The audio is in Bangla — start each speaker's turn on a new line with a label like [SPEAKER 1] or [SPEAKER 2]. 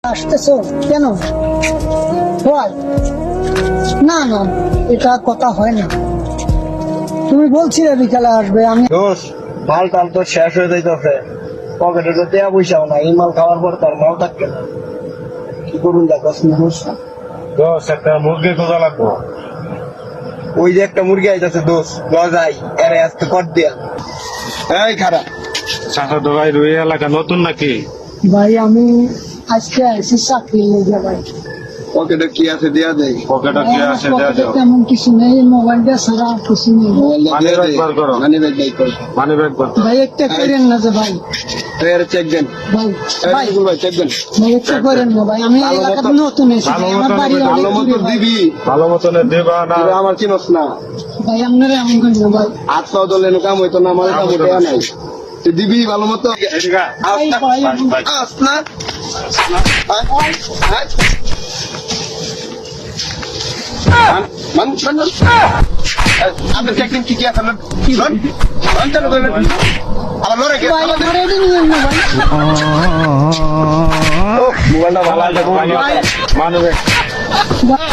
[SPEAKER 1] আসতেছো কেন? হয় না না, এটা কথা হয় না। তুমি বলছিলে বিকালে আসবে, আমি
[SPEAKER 2] দোষ মাল টাল তো শেষ হয়ে যাইতেছে, পকেটে তো দেয়া পয়সাও না, এই মাল খাওয়ার পর তার মাল থাকবে না, কি করুন দেখস না।
[SPEAKER 3] দোষ একটা মুরগি খোঁজা লাগবো।
[SPEAKER 2] ওই যে একটা মুরগি আইতাছে দোষ, লজাই এর আজকে কর দিয়া। এই খারাপ
[SPEAKER 3] চাষা তো ভাই রুই এলাকা নতুন নাকি?
[SPEAKER 1] ভাই আমি আজকে আইসি চাকরি লেগে ভাই।
[SPEAKER 2] পকেটে কি আছে দেয়া দেয়,
[SPEAKER 3] পকেটে কি আছে দেয়া
[SPEAKER 1] পকেটে
[SPEAKER 3] যাও।
[SPEAKER 1] তেমন কিছু নেই, মোবাইলটা ছাড়া আর কিছু নেই।
[SPEAKER 2] মোবাইলটা
[SPEAKER 3] মানি
[SPEAKER 2] দিয়ে
[SPEAKER 3] ব্যাগ
[SPEAKER 2] দে,
[SPEAKER 3] বার করো।
[SPEAKER 2] মানি ব্যাগ বাই কর।
[SPEAKER 3] মানি ব্যাগ করতে
[SPEAKER 1] ভাই একটা করেন না যে ভাই,
[SPEAKER 2] এর চেক দেন,
[SPEAKER 1] ভাই ভাই
[SPEAKER 2] ভাই চেক দেন।
[SPEAKER 1] ভাই একটা করেন না ভাই, আমি
[SPEAKER 2] ভালো
[SPEAKER 1] এলাকাতে
[SPEAKER 2] মতো-
[SPEAKER 1] নতুন এসেছি,
[SPEAKER 3] ভালো
[SPEAKER 1] আমার
[SPEAKER 3] মতো
[SPEAKER 1] বাড়ি
[SPEAKER 3] নেবে,
[SPEAKER 2] ভালো
[SPEAKER 1] অনেক
[SPEAKER 2] মতো
[SPEAKER 1] দূরে ভাই।
[SPEAKER 2] দিবি,
[SPEAKER 3] ভালো মতন দেবা না।
[SPEAKER 2] তুই আমার চিনস না,
[SPEAKER 1] ভাই আপনারা এমন করেন না ভাই।
[SPEAKER 2] হাত পাও দলে কাম হইতো না, আমার কাম দেয়া নাই, তুই দিবি ভালো মতো।
[SPEAKER 1] ভাই ভাই
[SPEAKER 2] আস না আপনার টেকনিক কি আছে? কি আবার লড়ে কে
[SPEAKER 1] ভাই আমার এটা নিয়েন না ভাই।
[SPEAKER 2] মোবাইলটা ভালো আছে।
[SPEAKER 3] মানি ব্যাগ
[SPEAKER 1] ভাই